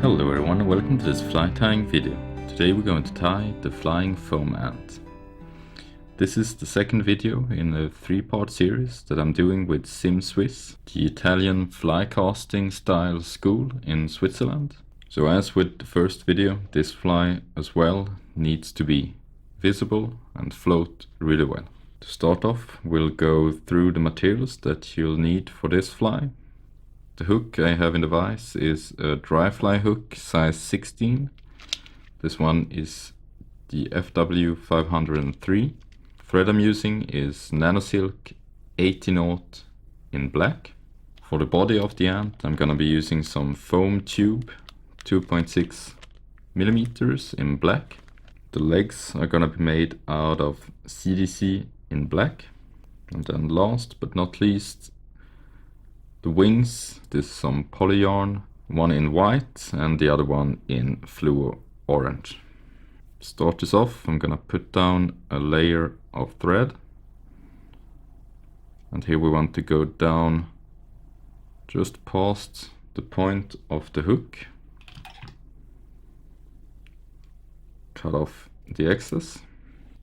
Hello everyone and welcome to this fly tying video. Today we're going to tie the flying foam ant. This is the second video in a 3-part series that I'm doing with SIM Suisse, the Italian fly casting style school in Switzerland. So as with the first video, this fly as well needs to be visible and float really well. To start off, we'll go through the materials that you'll need for this fly. The hook I have in the vise is a dry fly hook size 16. This one is the FW 503. Thread I'm using is Nanosilk 80 in black. For the body of the ant I'm gonna be using some foam tube 2.6 millimeters in black. The legs are gonna be made out of CDC in black. And then last but not least, the wings, this is some poly yarn, one in white and the other one in fluo orange. To start this off, I'm gonna put down a layer of thread, and here we want to go down just past the point of the hook, cut off the excess.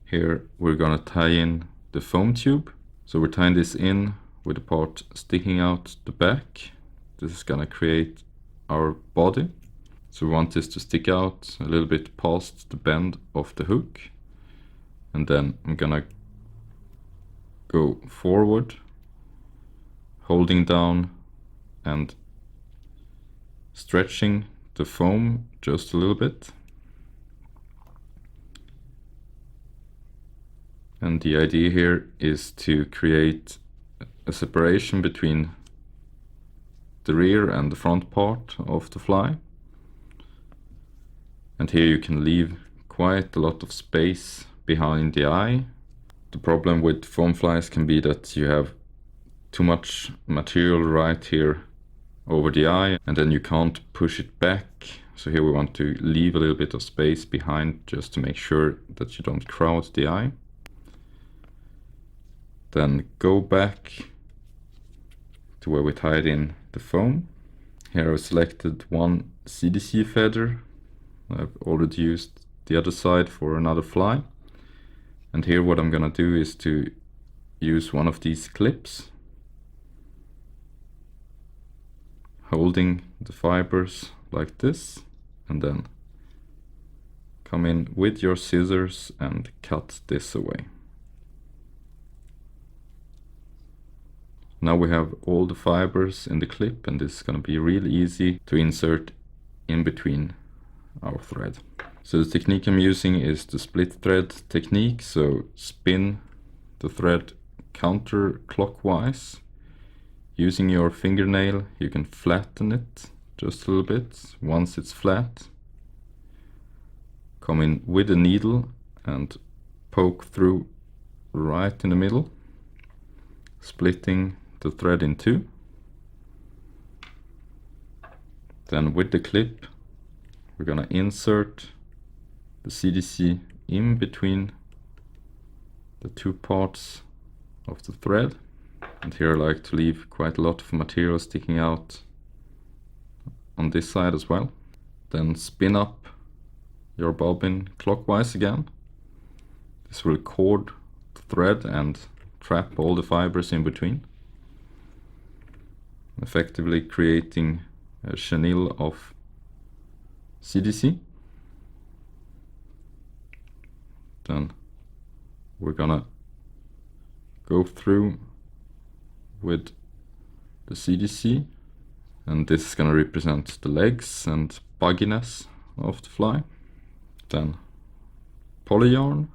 Here we're gonna tie in the foam tube, so we're tying this in with the part sticking out the back. This is gonna create our body. So we want this to stick out a little bit past the bend of the hook. And then I'm gonna go forward, holding down and stretching the foam just a little bit. And the idea here is to create a separation between the rear and the front part of the fly. And here you can leave quite a lot of space behind the eye. The problem with foam flies can be that you have too much material right here over the eye and then you can't push it back. So here we want to leave a little bit of space behind just to make sure that you don't crowd the eye. Then go back to where we tied in the foam. Here I've selected one CDC feather. I've already used the other side for another fly. And here what I'm gonna do is to use one of these clips, holding the fibers like this, and then come in with your scissors and cut this away. Now we have all the fibers in the clip, and this is going to be really easy to insert in between our thread. So the technique I'm using is the split thread technique. So spin the thread counterclockwise. Using your fingernail you can flatten it just a little bit. Once it's flat, come in with a needle and poke through right in the middle, splitting the thread in two. Then with the clip we're gonna insert the CDC in between the two parts of the thread. And here I like to leave quite a lot of material sticking out on this side as well. Then spin up your bobbin clockwise again. This will cord the thread and trap all the fibers in between, effectively creating a chenille of CDC. Then we're gonna go through with the CDC, and this is gonna represent the legs and bugginess of the fly. Then poly yarn,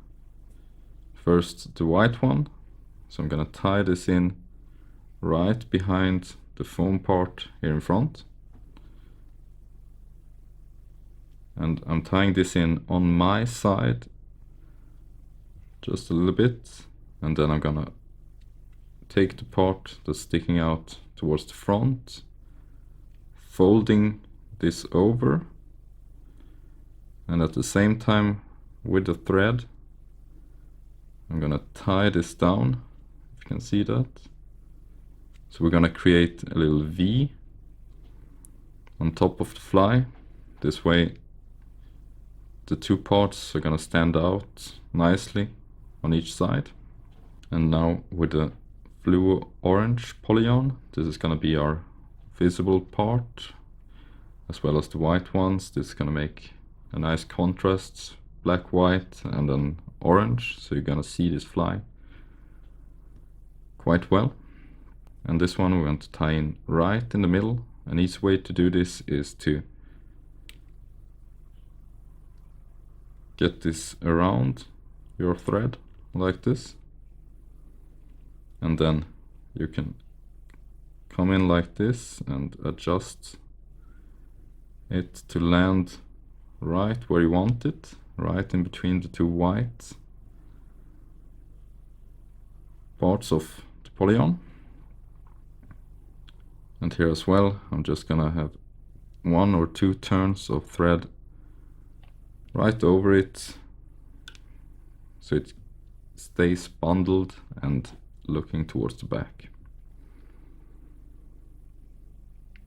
first the white one. So I'm gonna tie this in right behind the foam part here in front. And I'm tying this in on my side just a little bit, and then I'm gonna take the part that's sticking out towards the front, folding this over, and at the same time with the thread I'm gonna tie this down, if you can see that. So we're gonna create a little V on top of the fly. This way the two parts are gonna stand out nicely on each side. And now with the Fluo orange polygon, this is gonna be our visible part, as well as the white ones. This is gonna make a nice contrast, black, white, and then orange. So you're gonna see this fly quite well. And this one we want to tie in right in the middle. An easy way to do this is to get this around your thread like this, and then you can come in like this and adjust it to land right where you want it, right in between the two white parts of the polygon. And here as well, I'm just gonna have 1 or 2 turns of thread right over it, so it stays bundled and looking towards the back.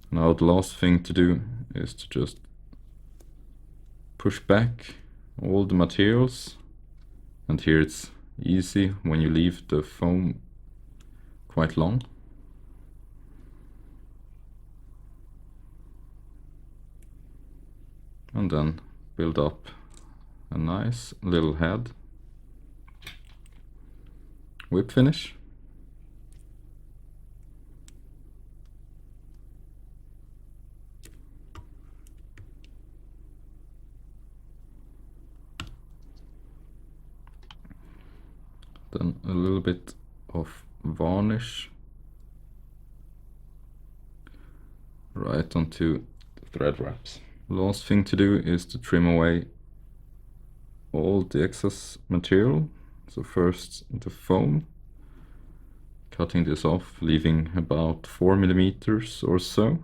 Now the last thing to do is to just push back all the materials, and here it's easy when you leave the foam quite long. And then build up a nice little head. Whip finish. Then a little bit of varnish right onto the thread wraps. Last thing to do is to trim away all the excess material. So first the foam, cutting this off, leaving about 4 millimeters or so,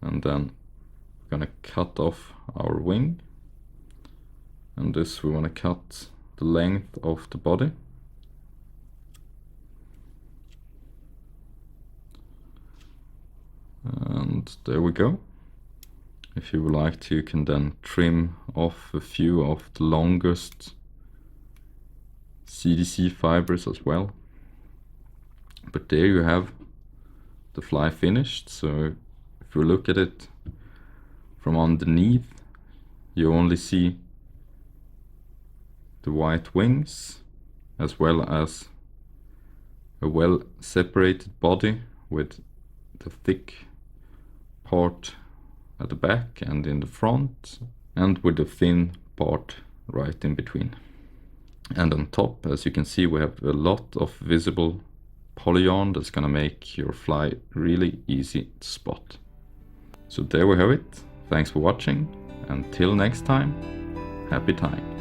and then we're gonna cut off our wing, and this we want to cut the length of the body. And there we go. If you would like to, you can then trim off a few of the longest CDC fibers as well. But there you have the fly finished. So if you look at it from underneath, you only see the white wings, as well as a well separated body with the thick part at the back and in the front, and with the thin part right in between. And on top, as you can see, we have a lot of visible polygon that's gonna make your fly really easy to spot. So there we have it. Thanks for watching. Until next time, happy tying.